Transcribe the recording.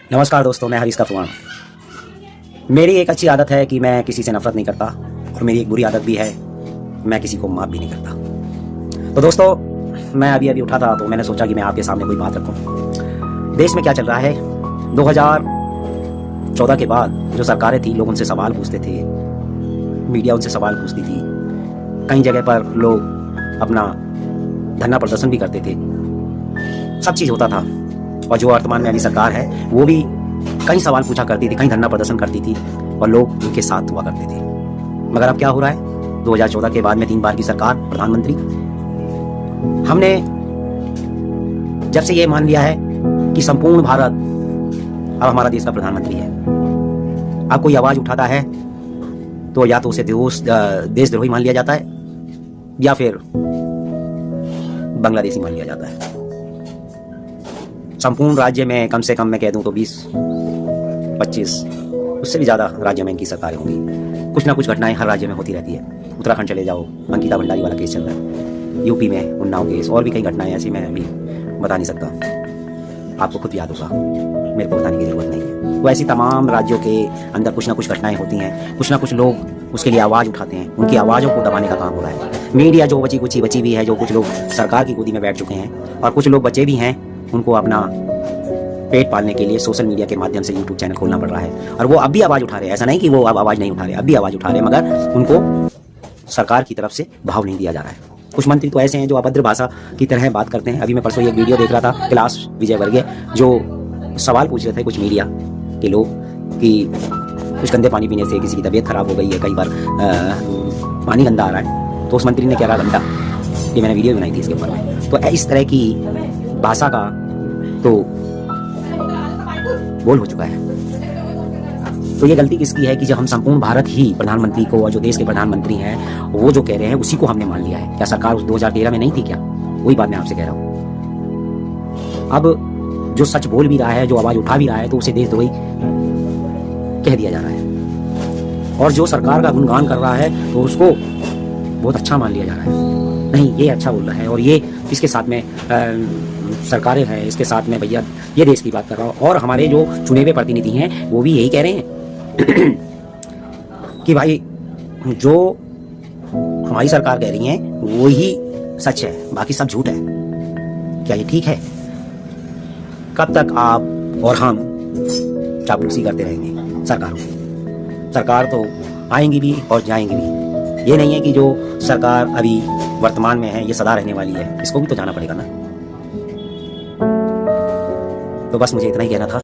नमस्कार दोस्तों, मैं हरीश कफवान। मेरी एक अच्छी आदत है कि मैं किसी से नफरत नहीं करता और मेरी एक बुरी आदत भी है, मैं किसी को माफ़ भी नहीं करता। तो दोस्तों, मैं अभी उठा था तो मैंने सोचा कि मैं आपके सामने कोई बात रखूं। देश में क्या चल रहा है, 2014 के बाद जो सरकारें थी, लोग उनसे सवाल पूछते थे, मीडिया उनसे सवाल पूछती थी, कई जगह पर लोग अपना धरना प्रदर्शन भी करते थे, सब चीज़ होता था। और जो वर्तमान में अभी सरकार है वो भी कई सवाल पूछा करती थी, कई धरना प्रदर्शन करती थी और लोग उनके साथ हुआ करते थे। मगर अब क्या हो रहा है, 2014 के बाद में 3 बार की सरकार, प्रधानमंत्री, हमने जब से ये मान लिया है कि संपूर्ण भारत अब हमारा देश का प्रधानमंत्री है। अब कोई आवाज उठाता है तो या तो उसे देशद्रोही मान लिया जाता है या फिर बांग्लादेशी मान लिया जाता है। संपूर्ण राज्य में कम से कम मैं कह दूं तो 20-25 उससे भी ज़्यादा राज्यों में इनकी सरकारें होंगी। कुछ ना कुछ घटनाएं हर राज्य में होती रहती है। उत्तराखंड चले जाओ, अंकिता भंडारी वाला केस चल रहा है, यूपी में उन्नाव केस, और भी कई घटनाएं ऐसी मैं अभी बता नहीं सकता, आपको खुद याद होगा, मेरे को बताने की ज़रूरत नहीं है। वो ऐसी तमाम राज्यों के अंदर कुछ ना कुछ घटनाएं होती हैं, कुछ ना कुछ लोग उसके लिए आवाज़ उठाते हैं, उनकी आवाज़ों को दबाने का काम हो रहा है। मीडिया जो बची भी है, जो कुछ लोग सरकार की गोदी में बैठ चुके हैं और कुछ लोग बचे भी हैं, उनको अपना पेट पालने के लिए सोशल मीडिया के माध्यम से यूट्यूब चैनल खोलना पड़ रहा है और वो अब भी आवाज़ उठा रहे हैं। ऐसा नहीं कि वो अब आवाज़ नहीं उठा रहे, अब भी आवाज़ उठा रहे हैं, मगर उनको सरकार की तरफ से भाव नहीं दिया जा रहा है। कुछ मंत्री तो ऐसे हैं जो अभद्र भाषा की तरह बात करते हैं। अभी मैं परसों एक वीडियो देख रहा था, कैलाश विजयवर्गीय, जो सवाल पूछ रहे थे कुछ मीडिया के लोग कि कुछ गंदे पानी पीने से किसी की तबीयत खराब हो गई है, कई बार पानी गंदा आ रहा है, तो उस मंत्री ने क्या कहा, गंदा। ये मैंने वीडियो बनाई थी इसके ऊपर में। तो इस तरह की भाषा का तो बोल हो चुका है। तो ये गलती किसकी है कि जब हम संपूर्ण भारत ही प्रधानमंत्री को, और जो देश के प्रधानमंत्री हैं वो जो कह रहे हैं उसी को हमने मान लिया है। क्या सरकार उस 2013 में नहीं थी क्या? वही बात मैं आपसे कह रहा हूँ। अब जो सच बोल भी रहा है, जो आवाज उठा भी रहा है, तो उसे देशद्रोही कह दिया जा रहा है, और जो सरकार का गुणगान कर रहा है तो उसको बहुत अच्छा मान लिया जा रहा है। नहीं, ये अच्छा बोल रहा है और ये इसके साथ में सरकारें हैं, इसके साथ में भैया ये देश की बात कर रहा हूँ। और हमारे जो चुने हुए प्रतिनिधि हैं वो भी यही कह रहे हैं कि भाई जो हमारी सरकार कह रही है वो ही सच है, बाकी सब झूठ है। क्या ये ठीक है? कब तक आप और हम चापलूसी करते रहेंगे सरकारों की? सरकार तो आएंगी भी और जाएंगी भी। ये नहीं है कि जो सरकार अभी वर्तमान में है ये सदा रहने वाली है, इसको भी तो जाना पड़ेगा ना। तो बस मुझे इतना ही कहना था।